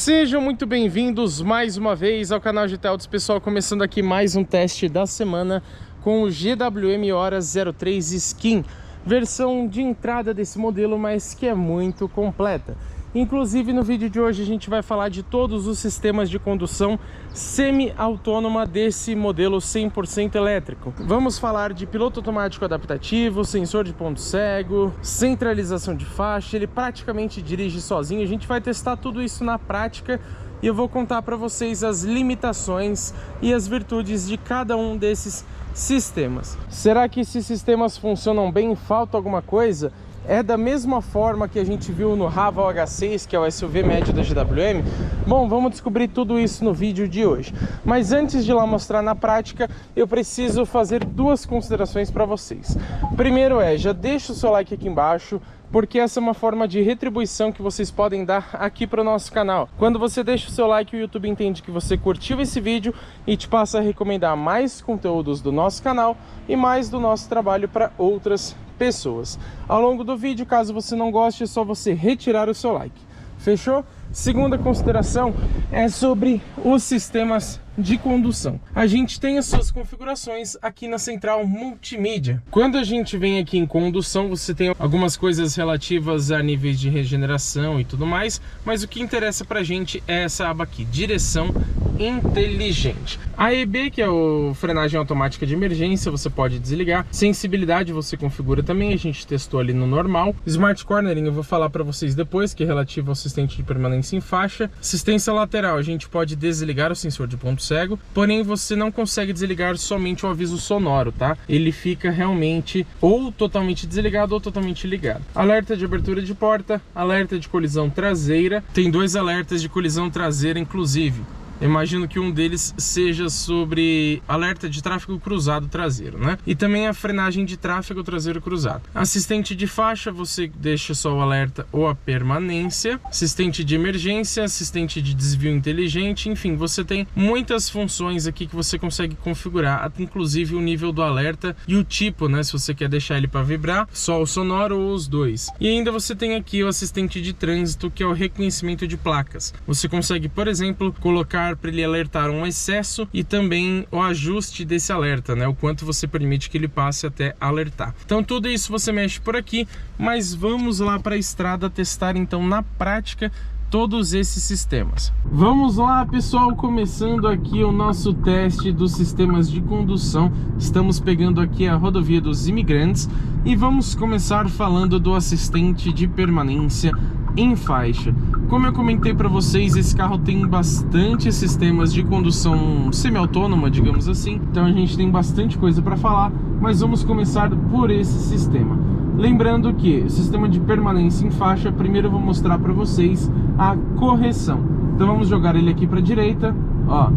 Sejam muito bem-vindos mais uma vez ao canal GT Autos, pessoal, começando aqui mais um teste da semana com o GWM Ora 03 Skin, versão de entrada desse modelo, mas que é muito completa. Inclusive no vídeo de hoje a gente vai falar de todos os sistemas de condução semi-autônoma desse modelo 100% elétrico. Vamos falar de piloto automático adaptativo, sensor de ponto cego, centralização de faixa, ele praticamente dirige sozinho. A gente vai testar tudo isso na prática e eu vou contar para vocês as limitações e as virtudes de cada um desses sistemas. Será que esses sistemas funcionam bem? Falta alguma coisa? É da mesma forma que a gente viu no Raval H6, que é o SUV médio da GWM? Bom, vamos descobrir tudo isso no vídeo de hoje. Mas antes de lá mostrar na prática, eu preciso fazer duas considerações para vocês. Primeiro já deixa o seu like aqui embaixo, porque essa é uma forma de retribuição que vocês podem dar aqui para o nosso canal. Quando você deixa o seu like, o YouTube entende que você curtiu esse vídeo e te passa a recomendar mais conteúdos do nosso canal e mais do nosso trabalho para outras pessoas. Ao longo do vídeo, caso você não goste, é só você retirar o seu like. Fechou? Segunda consideração é sobre os sistemas de condução. A gente tem as suas configurações aqui na central multimídia. Quando a gente vem aqui em condução, você tem algumas coisas relativas a níveis de regeneração e tudo mais, mas o que interessa pra gente é essa aba aqui, direção inteligente. A EB, que é o frenagem automática de emergência, você pode desligar. Sensibilidade você configura também, a gente testou ali no normal. Smart Cornering eu vou falar para vocês depois, que é relativo ao assistente de permanência em faixa. Assistência lateral, a gente pode desligar o sensor de ponto cego, porém você não consegue desligar somente o aviso sonoro, tá? Ele fica realmente ou totalmente desligado ou totalmente ligado. Alerta de abertura de porta, alerta de colisão traseira. Tem dois alertas de colisão traseira, inclusive. Imagino que um deles seja sobre alerta de tráfego cruzado traseiro, né? E também a frenagem de tráfego traseiro cruzado. Assistente de faixa, você deixa só o alerta ou a permanência. Assistente de emergência, assistente de desvio inteligente, enfim, você tem muitas funções aqui que você consegue configurar, inclusive o nível do alerta e o tipo, né? Se você quer deixar ele para vibrar, só o sonoro ou os dois. E ainda você tem aqui o assistente de trânsito, que é o reconhecimento de placas. Você consegue, por exemplo, colocar para ele alertar um excesso e também o ajuste desse alerta, né? O quanto você permite que ele passe até alertar. Então tudo isso você mexe por aqui, mas vamos lá para a estrada testar então na prática todos esses sistemas. Vamos lá, pessoal, começando aqui o nosso teste dos sistemas de condução. Estamos pegando aqui a rodovia dos Imigrantes e vamos começar falando do assistente de permanência em faixa. Como eu comentei para vocês, esse carro tem bastante sistemas de condução semi-autônoma, digamos assim, então a gente tem bastante coisa para falar, mas vamos começar por esse sistema. Lembrando que o sistema de permanência em faixa, primeiro eu vou mostrar para vocês a correção. Então vamos jogar ele aqui para a direita, ó.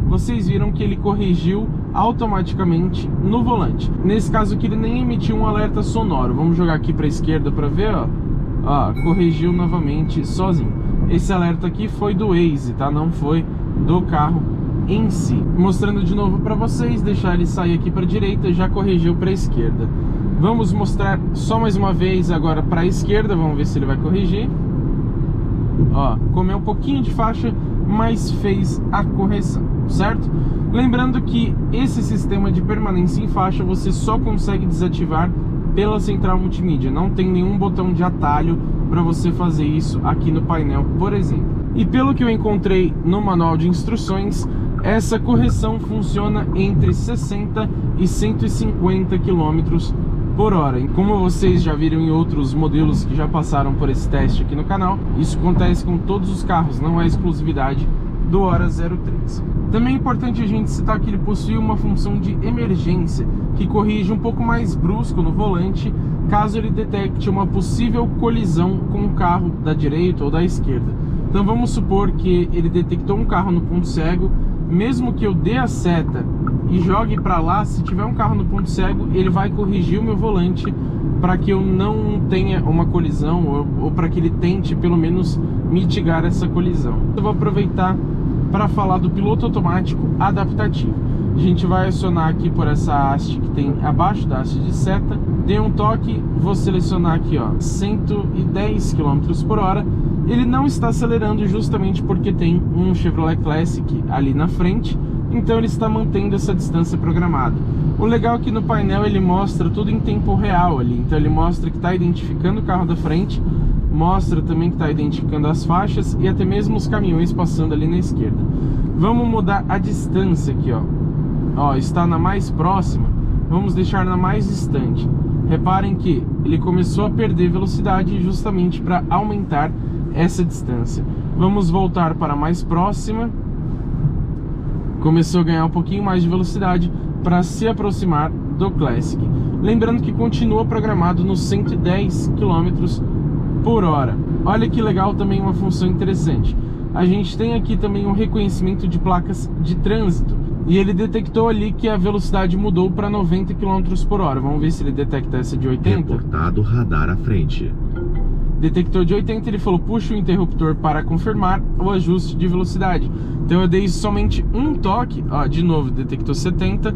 Vocês viram que ele corrigiu automaticamente no volante. Nesse caso aqui ele nem emitiu um alerta sonoro. Vamos jogar aqui para a esquerda para ver, ó. Ó, corrigiu novamente sozinho. Esse alerta aqui foi do Waze, tá? Não foi do carro em si. Mostrando de novo para vocês, deixar ele sair aqui para a direita, já corrigiu para a esquerda. Vamos mostrar só mais uma vez agora para a esquerda, vamos ver se ele vai corrigir. Ó, comeu um pouquinho de faixa, mas fez a correção, certo? Lembrando que esse sistema de permanência em faixa você só consegue desativar pela central multimídia, não tem nenhum botão de atalho para você fazer isso aqui no painel, por exemplo. E pelo que eu encontrei no manual de instruções, essa correção funciona entre 60 e 150 km por hora. E como vocês já viram em outros modelos que já passaram por esse teste aqui no canal, isso acontece com todos os carros, não é exclusividade do Ora 03. Também é importante a gente citar que ele possui uma função de emergência, que corrige um pouco mais brusco no volante, caso ele detecte uma possível colisão com o carro da direita ou da esquerda. Então vamos supor que ele detectou um carro no ponto cego, mesmo que eu dê a seta e jogue para lá, se tiver um carro no ponto cego, ele vai corrigir o meu volante para que eu não tenha uma colisão ou para que ele tente pelo menos mitigar essa colisão. Eu vou aproveitar para falar do piloto automático adaptativo. A gente vai acionar aqui por essa haste que tem abaixo da haste de seta, dê um toque, vou selecionar aqui, ó, 110 km por hora Ele não está acelerando justamente porque tem um Chevrolet Classic ali na frente, então ele está mantendo essa distância programada. O legal é que no painel ele mostra tudo em tempo real ali, então ele mostra que está identificando o carro da frente, mostra também que está identificando as faixas e até mesmo os caminhões passando ali na esquerda. Vamos mudar a distância aqui, ó, está na mais próxima, vamos deixar na mais distante. Reparem que ele começou a perder velocidade justamente para aumentar essa distância. Vamos voltar para a mais próxima. Começou a ganhar um pouquinho mais de velocidade para se aproximar do Classic. Lembrando que continua programado nos 110 km por hora. Olha que legal, também uma função interessante. A gente tem aqui também um reconhecimento de placas de trânsito. E ele detectou ali que a velocidade mudou para 90 km por hora. Vamos ver se ele detecta essa de 80. Reportado radar à frente. Detector de 80, ele falou, puxa o interruptor para confirmar o ajuste de velocidade. Então eu dei somente um toque, ó, de novo, detectou 70.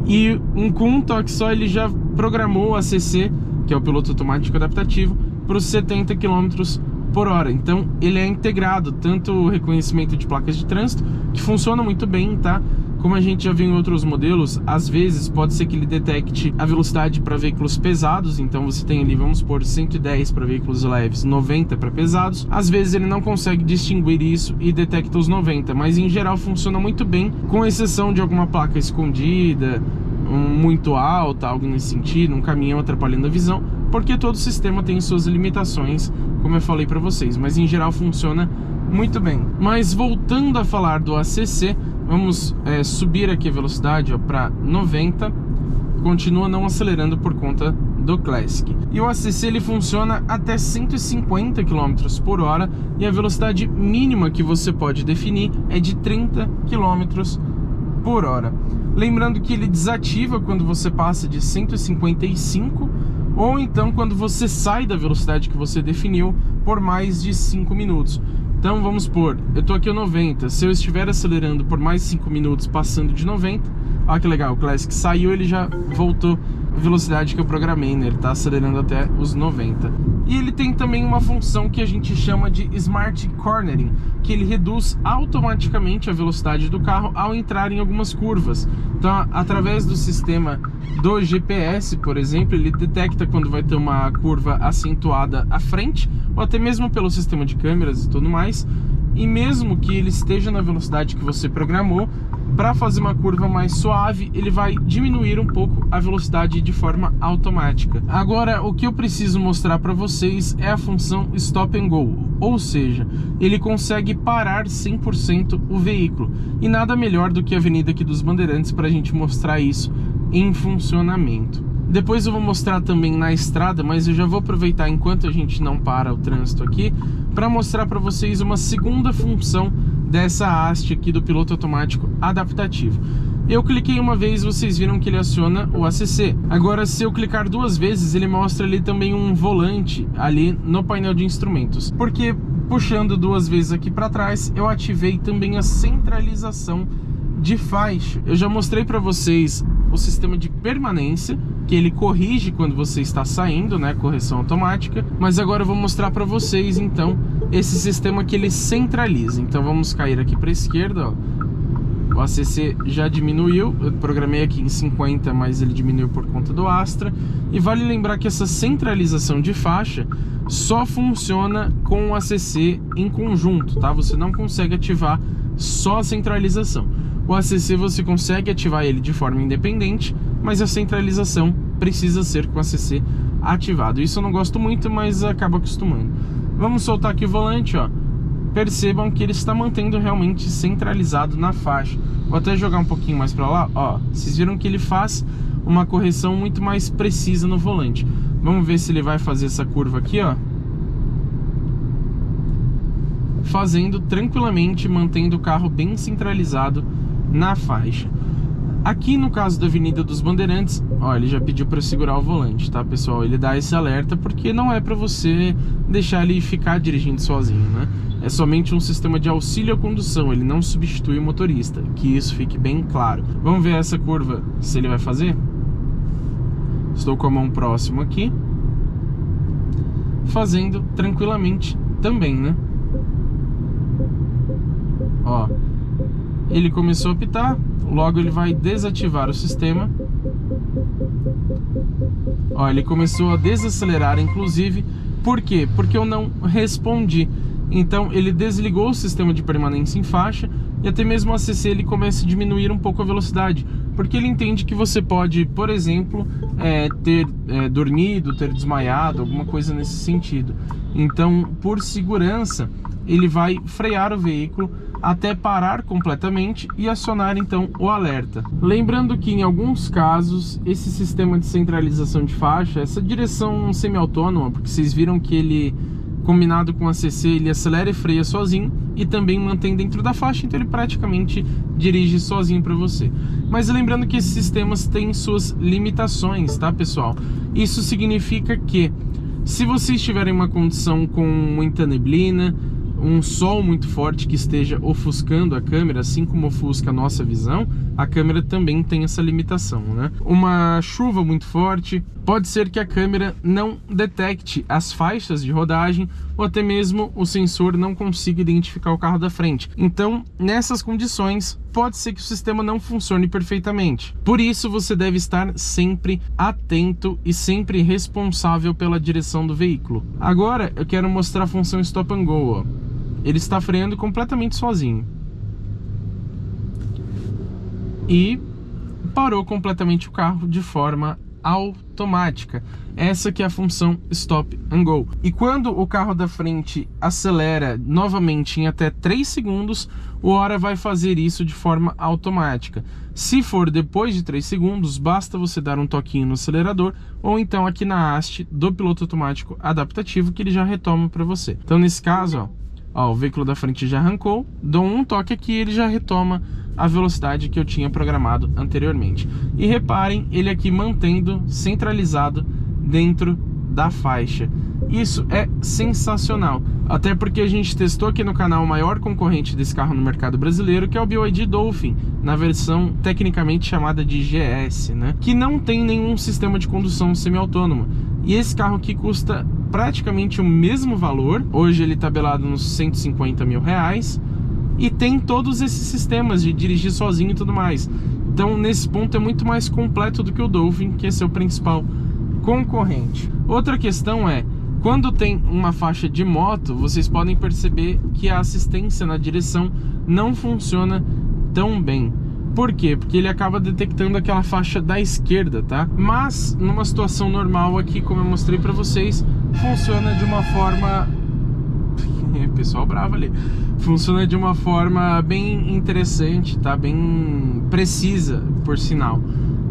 E com um toque só ele já programou o ACC, que é o piloto automático adaptativo, para os 70 km por hora. Então ele é integrado, tanto o reconhecimento de placas de trânsito, que funciona muito bem, tá? Como a gente já viu em outros modelos, às vezes pode ser que ele detecte a velocidade para veículos pesados, então você tem ali, vamos supor, 110 para veículos leves, 90 para pesados. Às vezes ele não consegue distinguir isso e detecta os 90, mas em geral funciona muito bem, com exceção de alguma placa escondida, muito alta, algo nesse sentido, um caminhão atrapalhando a visão, porque todo sistema tem suas limitações, como eu falei para vocês, mas em geral funciona muito bem. Mas voltando a falar do ACC, vamos subir aqui a velocidade para 90, continua não acelerando por conta do Classic. E o ACC ele funciona até 150 km por hora e a velocidade mínima que você pode definir é de 30 km por hora. Lembrando que ele desativa quando você passa de 155 ou então quando você sai da velocidade que você definiu por mais de 5 minutos. Então vamos supor, eu tô aqui a 90, se eu estiver acelerando por mais 5 minutos passando de 90, olha que legal, o Classic saiu, ele já voltou a velocidade que eu programei, né? Ele tá acelerando até os 90. E ele tem também uma função que a gente chama de Smart Cornering, que ele reduz automaticamente a velocidade do carro ao entrar em algumas curvas. Então, através do sistema do GPS, por exemplo, ele detecta quando vai ter uma curva acentuada à frente, ou até mesmo pelo sistema de câmeras e tudo mais. E mesmo que ele esteja na velocidade que você programou, para fazer uma curva mais suave, ele vai diminuir um pouco a velocidade de forma automática. Agora, o que eu preciso mostrar para vocês é a função Stop and Go, ou seja, ele consegue parar 100% o veículo. E nada melhor do que a Avenida aqui dos Bandeirantes para a gente mostrar isso em funcionamento. Depois eu vou mostrar também na estrada, mas eu já vou aproveitar enquanto a gente não para o trânsito aqui, para mostrar para vocês uma segunda função dessa haste aqui do piloto automático adaptativo. Eu cliquei uma vez, vocês viram que ele aciona o ACC. Agora, se eu clicar duas vezes, ele mostra ali também um volante ali no painel de instrumentos. Porque puxando duas vezes aqui para trás, eu ativei também a centralização de faixa. Eu já mostrei para vocês o sistema de permanência, que ele corrige quando você está saindo, né, correção automática, mas agora eu vou mostrar para vocês então esse sistema que ele centraliza. Então vamos cair aqui para a esquerda, ó. O ACC já diminuiu, eu programei aqui em 50, mas ele diminuiu por conta do Astra. E vale lembrar que essa centralização de faixa só funciona com o ACC em conjunto, tá? Você não consegue ativar só a centralização. O ACC você consegue ativar ele de forma independente, mas a centralização precisa ser com o ACC ativado. Isso eu não gosto muito, mas acabo acostumando. Vamos soltar aqui o volante, ó. Percebam que ele está mantendo realmente centralizado na faixa. Vou até jogar um pouquinho mais para lá, ó. Vocês viram que ele faz uma correção muito mais precisa no volante. Vamos ver se ele vai fazer essa curva aqui, ó. Fazendo tranquilamente, mantendo o carro bem centralizado na faixa. Aqui no caso da Avenida dos Bandeirantes, ó, ele já pediu para segurar o volante, tá, pessoal? Ele dá esse alerta porque não é para você deixar ele ficar dirigindo sozinho, né? É somente um sistema de auxílio à condução, ele não substitui o motorista, que isso fique bem claro. Vamos ver essa curva, se ele vai fazer? Estou com a mão próxima aqui, fazendo tranquilamente também, né? Ó, ele começou a apitar, logo ele vai desativar o sistema. Ó, ele começou a desacelerar, inclusive. Por quê? Porque eu não respondi. Então ele desligou o sistema de permanência em faixa e até mesmo o ACC ele começa a diminuir um pouco a velocidade, porque ele entende que você pode, por exemplo, ter dormido, ter desmaiado, alguma coisa nesse sentido. Então, por segurança, ele vai frear o veículo até parar completamente e acionar então o alerta. Lembrando que em alguns casos esse sistema de centralização de faixa, essa direção semi-autônoma, porque vocês viram que ele, combinado com a ACC, ele acelera e freia sozinho e também mantém dentro da faixa, então ele praticamente dirige sozinho para você. Mas lembrando que esses sistemas têm suas limitações, tá, pessoal? Isso significa que se você estiver em uma condição com muita neblina, um sol muito forte que esteja ofuscando a câmera, assim como ofusca a nossa visão, a câmera também tem essa limitação, né? Uma chuva muito forte, pode ser que a câmera não detecte as faixas de rodagem ou até mesmo o sensor não consiga identificar o carro da frente. Então, nessas condições, pode ser que o sistema não funcione perfeitamente. Por isso, você deve estar sempre atento e sempre responsável pela direção do veículo. Agora, eu quero mostrar a função Stop and Go, ó. Ele está freando completamente sozinho. E parou completamente o carro de forma automática. Essa que é a função Stop and Go. E quando o carro da frente acelera novamente em até 3 segundos, o Ora vai fazer isso de forma automática. Se for depois de 3 segundos, basta você dar um toquinho no acelerador ou então aqui na haste do piloto automático adaptativo, que ele já retoma para você. Então nesse caso, ó, o veículo da frente já arrancou, dou um toque aqui e ele já retoma a velocidade que eu tinha programado anteriormente. E reparem, ele aqui mantendo centralizado dentro da faixa. Isso é sensacional, até porque a gente testou aqui no canal o maior concorrente desse carro no mercado brasileiro, que é o BYD Dolphin, na versão tecnicamente chamada de GS, né? Que não tem nenhum sistema de condução semi-autônoma. E esse carro aqui custa praticamente o mesmo valor, hoje ele tabelado nos 150 mil reais, e tem todos esses sistemas de dirigir sozinho e tudo mais. Então nesse ponto é muito mais completo do que o Dolphin, que é seu principal concorrente. Outra questão é, quando tem uma faixa de moto, vocês podem perceber que a assistência na direção não funciona tão bem. Por quê? Porque ele acaba detectando aquela faixa da esquerda, tá? Mas numa situação normal aqui, como eu mostrei pra vocês, funciona de uma forma... pessoal bravo ali. Funciona de uma forma bem interessante, tá? Bem precisa, por sinal.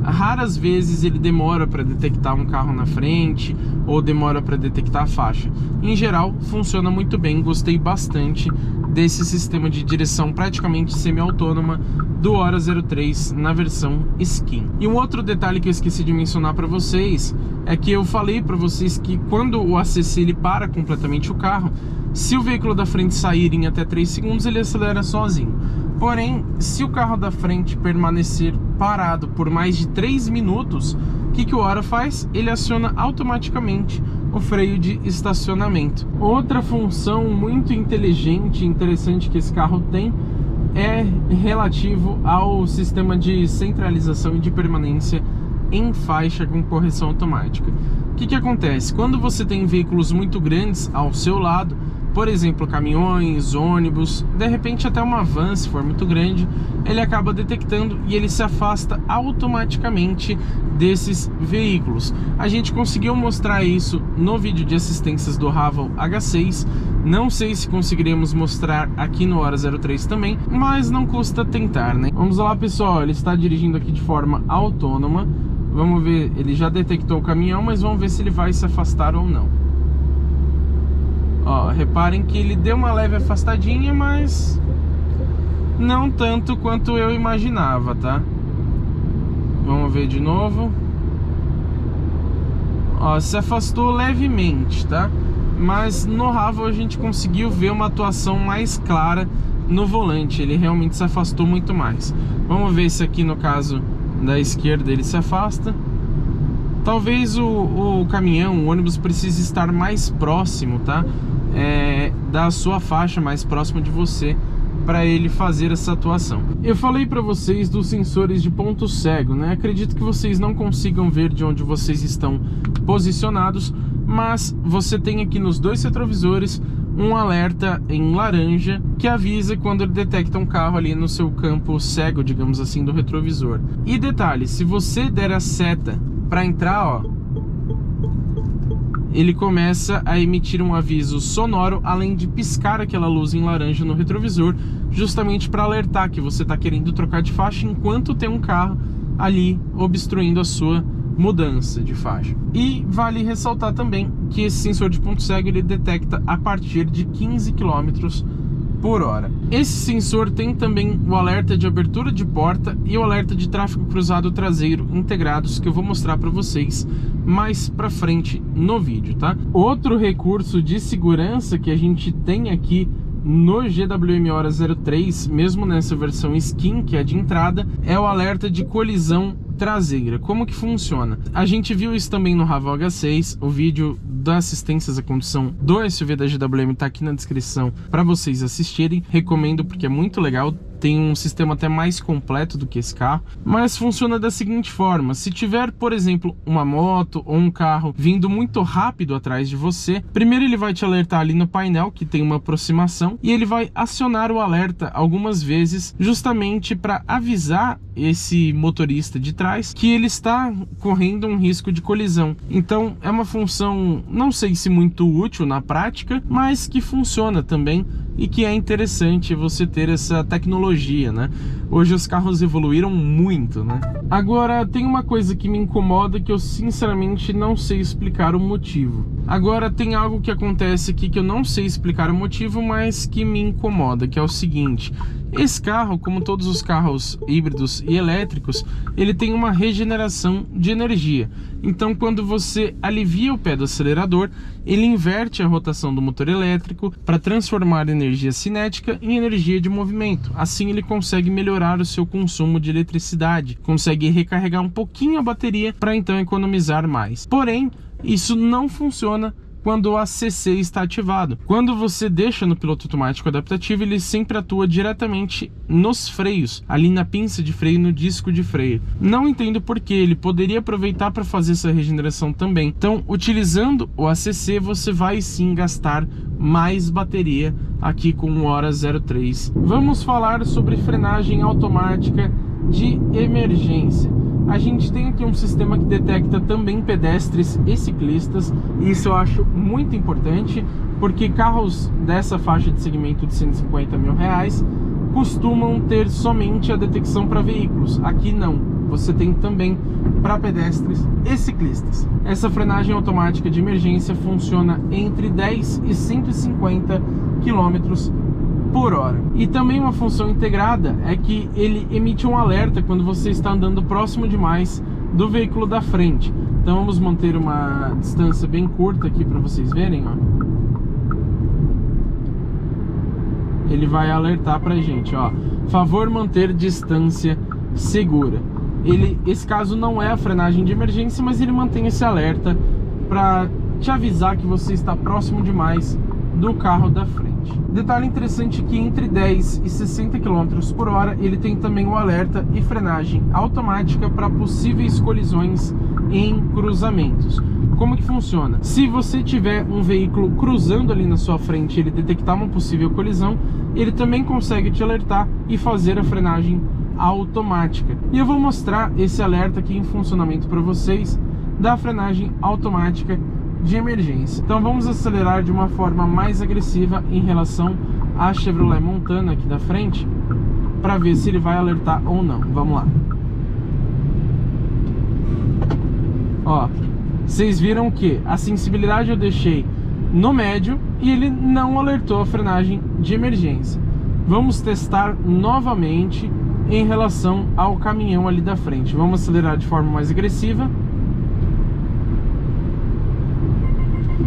Raras vezes ele demora para detectar um carro na frente ou demora para detectar a faixa. Em geral, funciona muito bem. Gostei bastante desse sistema de direção praticamente semi-autônoma do Ora 03 na versão Skin. E um outro detalhe que eu esqueci de mencionar para vocês é que eu falei para vocês que quando o ACC ele para completamente o carro, se o veículo da frente sair em até 3 segundos, ele acelera sozinho. Porém, se o carro da frente permanecer parado por mais de 3 minutos, o que o Ora faz? Ele aciona automaticamente o freio de estacionamento. Outra função muito inteligente e interessante que esse carro tem é relativo ao sistema de centralização e de permanência em faixa com correção automática. O que acontece? Quando você tem veículos muito grandes ao seu lado, por exemplo, caminhões, ônibus, de repente até uma van, se for muito grande, ele acaba detectando e ele se afasta automaticamente desses veículos. A gente conseguiu mostrar isso no vídeo de assistências do Haval H6, não sei se conseguiremos mostrar aqui no Ora 03 também, mas não custa tentar, né? Vamos lá, pessoal, ele está dirigindo aqui de forma autônoma, vamos ver, ele já detectou o caminhão, mas vamos ver se ele vai se afastar ou não. Ó, reparem que ele deu uma leve afastadinha, mas não tanto quanto eu imaginava, tá? Vamos ver de novo. Ó, se afastou levemente, tá? Mas no Haval a gente conseguiu ver uma atuação mais clara no volante. Ele realmente se afastou muito mais. Vamos ver se aqui no caso da esquerda ele se afasta. Talvez o caminhão, o ônibus precise estar mais próximo, tá? da sua faixa mais próxima de você, para ele fazer essa atuação. Eu falei para vocês dos sensores de ponto cego, né? Acredito que vocês não consigam ver de onde vocês estão posicionados, mas você tem aqui nos dois retrovisores um alerta em laranja que avisa quando ele detecta um carro ali no seu campo cego, digamos assim, do retrovisor. E detalhe, se você der a seta para entrar, ó, ele começa a emitir um aviso sonoro, além de piscar aquela luz em laranja no retrovisor, justamente para alertar que você está querendo trocar de faixa enquanto tem um carro ali obstruindo a sua mudança de faixa. E vale ressaltar também que esse sensor de ponto cego ele detecta a partir de 15 km por hora. Esse sensor tem também o alerta de abertura de porta e o alerta de tráfego cruzado traseiro integrados, que eu vou mostrar para vocês mais para frente no vídeo, tá? Outro recurso de segurança que a gente tem aqui no GWM Hora 03, mesmo nessa versão skin, que é de entrada, é o alerta de colisão traseira. Como que funciona? A gente viu isso também no Raval H6, o vídeo das assistências à condução do SUV da GWM tá aqui na descrição para vocês assistirem. Recomendo porque é muito legal, tem um sistema até mais completo do que esse carro, mas funciona da seguinte forma: se tiver, por exemplo, uma moto ou um carro vindo muito rápido atrás de você, primeiro ele vai te alertar ali no painel que tem uma aproximação e ele vai acionar o alerta algumas vezes, justamente para avisar esse motorista de trás que ele está correndo um risco de colisão. Então é uma função, não sei se muito útil na prática, mas que funciona também e que é interessante você ter essa tecnologia, né? Hoje os carros evoluíram muito, né? Agora, tem uma coisa que me incomoda que eu sinceramente não sei explicar o motivo. Agora, tem algo que acontece aqui que eu não sei explicar o motivo, mas que me incomoda, que é o seguinte: esse carro, como todos os carros híbridos e elétricos, ele tem uma regeneração de energia. Então, quando você alivia o pé do acelerador, ele inverte a rotação do motor elétrico para transformar a energia cinética em energia de movimento. Assim, ele consegue melhorar o seu consumo de eletricidade, consegue recarregar um pouquinho a bateria para então economizar mais. Porém, isso não funciona quando o ACC está ativado. Quando você deixa no piloto automático adaptativo, ele sempre atua diretamente nos freios, ali na pinça de freio, no disco de freio. Não entendo por que, ele poderia aproveitar para fazer essa regeneração também. Então, utilizando o ACC, você vai sim gastar mais bateria aqui com o Hora 03. Vamos falar sobre frenagem automática de emergência. A gente tem aqui um sistema que detecta também pedestres e ciclistas, e isso eu acho muito importante, porque carros dessa faixa de segmento de 150 mil reais costumam ter somente a detecção para veículos. Aqui não, você tem também para pedestres e ciclistas. Essa frenagem automática de emergência funciona entre 10 e 150 km por hora. E também uma função integrada é que ele emite um alerta quando você está andando próximo demais do veículo da frente. Então vamos manter uma distância bem curta aqui para vocês verem, ó. Ele vai alertar pra gente, ó: favor manter distância segura. Esse caso não é a frenagem de emergência, mas ele mantém esse alerta para te avisar que você está próximo demais do carro da frente. Detalhe interessante que entre 10 e 60 km por hora ele tem também o alerta e frenagem automática para possíveis colisões em cruzamentos. Como que funciona? Se você tiver um veículo cruzando ali na sua frente e ele detectar uma possível colisão, ele também consegue te alertar e fazer a frenagem automática. E eu vou mostrar esse alerta aqui em funcionamento para vocês da frenagem automática de emergência. Então vamos acelerar de uma forma mais agressiva em relação à Chevrolet Montana aqui da frente, para ver se ele vai alertar ou não. Vamos lá. Ó, vocês viram que a sensibilidade eu deixei no médio e ele não alertou a frenagem de emergência. Vamos testar novamente em relação ao caminhão ali da frente. Vamos acelerar de forma mais agressiva.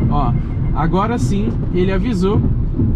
Ó, agora sim ele avisou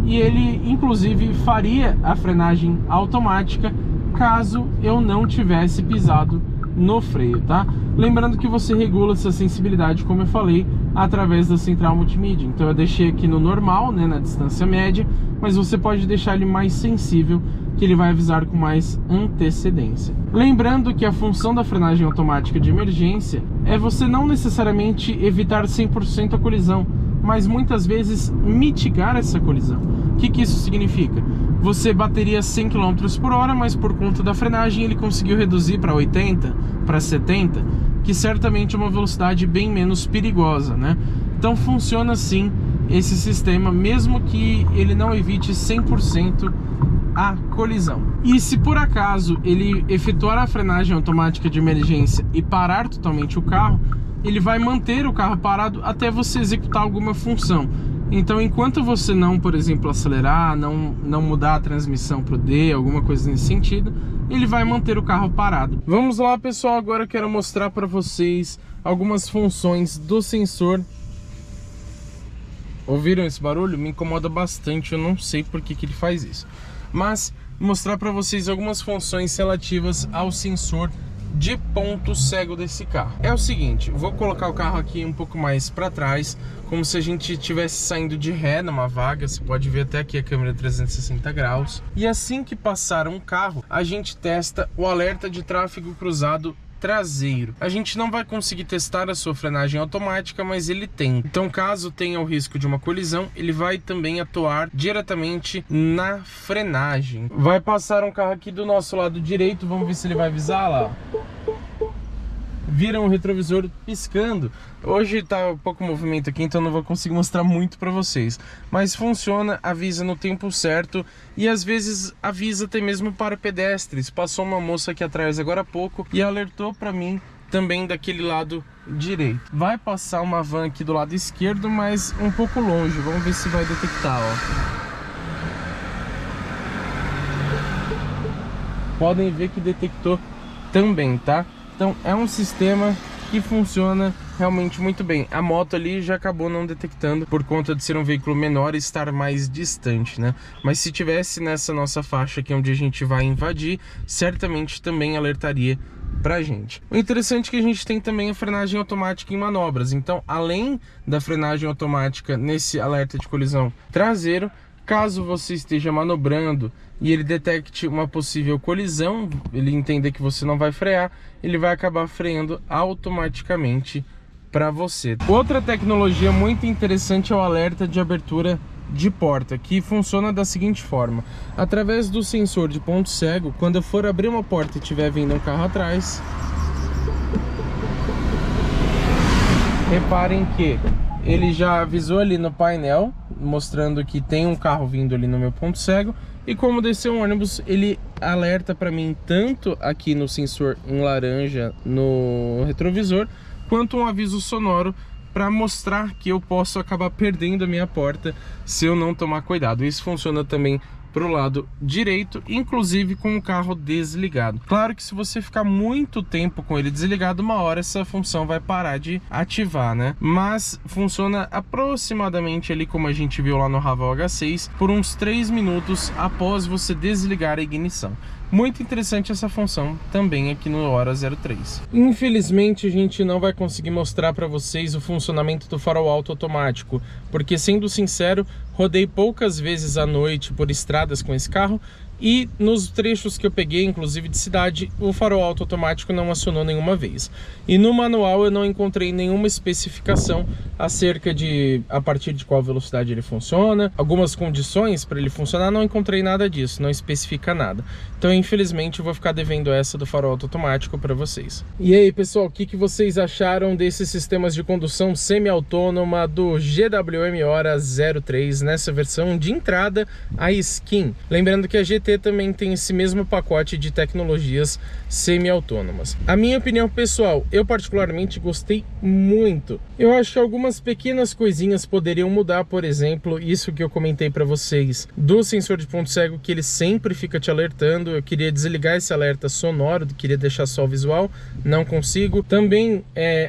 e ele inclusive faria a frenagem automática caso eu não tivesse pisado no freio, tá? Lembrando que você regula essa sensibilidade, como eu falei, através da central multimídia. Então eu deixei aqui no normal, né, na distância média, mas você pode deixar ele mais sensível, que ele vai avisar com mais antecedência. Lembrando que a função da frenagem automática de emergência é você não necessariamente evitar 100% a colisão, mas muitas vezes mitigar essa colisão. O que isso significa? Você bateria 100 km por hora, mas por conta da frenagem ele conseguiu reduzir para 80, para 70, que certamente é uma velocidade bem menos perigosa, né? Então funciona assim esse sistema, mesmo que ele não evite 100% a colisão. E se por acaso ele efetuar a frenagem automática de emergência e parar totalmente o carro, ele vai manter o carro parado até você executar alguma função. Então enquanto você não, por exemplo, acelerar, não mudar a transmissão para o D, alguma coisa nesse sentido, ele vai manter o carro parado. Vamos lá, pessoal, agora eu quero mostrar para vocês algumas funções do sensor. Ouviram esse barulho? Me incomoda bastante, eu não sei por que ele faz isso. Mas mostrar para vocês algumas funções relativas ao sensor de ponto cego desse carro. É o seguinte, vou colocar o carro aqui um pouco mais para trás, como se a gente estivesse saindo de ré numa vaga. Você pode ver até aqui a câmera 360 graus. E assim que passar um carro, a gente testa o alerta de tráfego cruzado traseiro. A gente não vai conseguir testar a sua frenagem automática, mas ele tem. Então, caso tenha o risco de uma colisão, ele vai também atuar diretamente na frenagem. Vai passar um carro aqui do nosso lado direito, vamos ver se ele vai avisar lá. Viram o retrovisor piscando. Hoje tá um pouco movimento aqui, então não vou conseguir mostrar muito para vocês, mas funciona, avisa no tempo certo e às vezes avisa até mesmo para pedestres. Passou uma moça aqui atrás agora há pouco e alertou para mim também daquele lado direito. Vai passar uma van aqui do lado esquerdo, mas um pouco longe. Vamos ver se vai detectar, ó. Podem ver que detectou também, tá? Então é um sistema que funciona realmente muito bem. A moto ali já acabou não detectando por conta de ser um veículo menor e estar mais distante, né? Mas se tivesse nessa nossa faixa aqui onde a gente vai invadir, certamente também alertaria pra gente. O interessante é que a gente tem também a frenagem automática em manobras. Então, além da frenagem automática nesse alerta de colisão traseiro, caso você esteja manobrando e ele detecte uma possível colisão, ele entender que você não vai frear, ele vai acabar freando automaticamente para você. Outra tecnologia muito interessante é o alerta de abertura de porta, que funciona da seguinte forma: através do sensor de ponto cego, quando eu for abrir uma porta e tiver vindo um carro atrás, reparem que ele já avisou ali no painel, mostrando que tem um carro vindo ali no meu ponto cego. E como desceu um ônibus, ele alerta para mim tanto aqui no sensor em laranja no retrovisor, quanto um aviso sonoro para mostrar que eu posso acabar perdendo a minha porta se eu não tomar cuidado. Isso funciona também para o lado direito, inclusive com o carro desligado. Claro que se você ficar muito tempo com ele desligado, uma hora essa função vai parar de ativar, né? Mas funciona aproximadamente ali, como a gente viu lá no Raval H6, por uns 3 minutos após você desligar a ignição. Muito interessante essa função também aqui no Hora 03. Infelizmente a gente não vai conseguir mostrar para vocês o funcionamento do farol alto automático, porque, sendo sincero, rodei poucas vezes à noite por estradas com esse carro e nos trechos que eu peguei, inclusive de cidade, o farol alto automático não acionou nenhuma vez. E no manual eu não encontrei nenhuma especificação acerca de a partir de qual velocidade ele funciona, algumas condições para ele funcionar, não encontrei nada disso, não especifica nada. Então, infelizmente, eu vou ficar devendo essa do farol alto automático para vocês. E aí, pessoal, o que vocês acharam desses sistemas de condução semi-autônoma do GWM Hora 03 nessa versão de entrada, a Skin? Lembrando que a GT também tem esse mesmo pacote de tecnologias semi-autônomas. A minha opinião pessoal, eu particularmente gostei muito. Eu acho que algumas pequenas coisinhas poderiam mudar, por exemplo, isso que eu comentei para vocês, do sensor de ponto cego, que ele sempre fica te alertando. Eu queria desligar esse alerta sonoro, queria deixar só o visual, não consigo. Também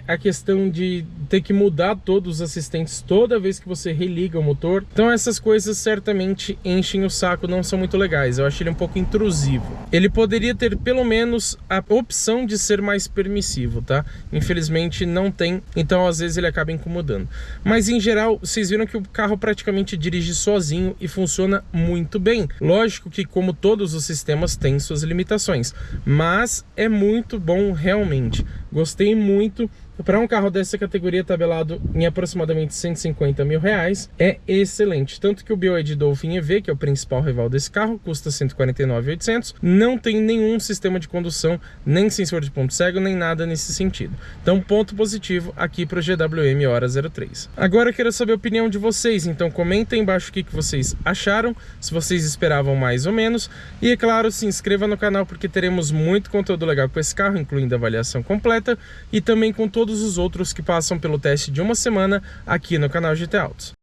a questão de ter que mudar todos os assistentes toda vez que você religa o motor. Então essas coisas certamente enchem o saco, não são muito legais. Eu acho ele um pouco intrusivo. Ele poderia ter pelo menos a opção de ser mais permissivo, tá? Infelizmente não tem, então às vezes ele acaba incomodando. Mas em geral, vocês viram que o carro praticamente dirige sozinho e funciona muito bem. Lógico que, como todos os sistemas, tem suas limitações, mas é muito bom realmente. Gostei muito. Para um carro dessa categoria tabelado em aproximadamente 150 mil reais, é excelente. Tanto que o BYD Dolphin EV, que é o principal rival desse carro, custa 149.800, não tem nenhum sistema de condução, nem sensor de ponto cego, nem nada nesse sentido. Então, ponto positivo aqui para o GWM Hora 03. Agora eu quero saber a opinião de vocês, então comentem aí embaixo o que vocês acharam, se vocês esperavam mais ou menos, e é claro, se inscreva no canal porque teremos muito conteúdo legal com esse carro, incluindo a avaliação completa e também com todos os outros que passam pelo teste de uma semana aqui no canal GT Autos.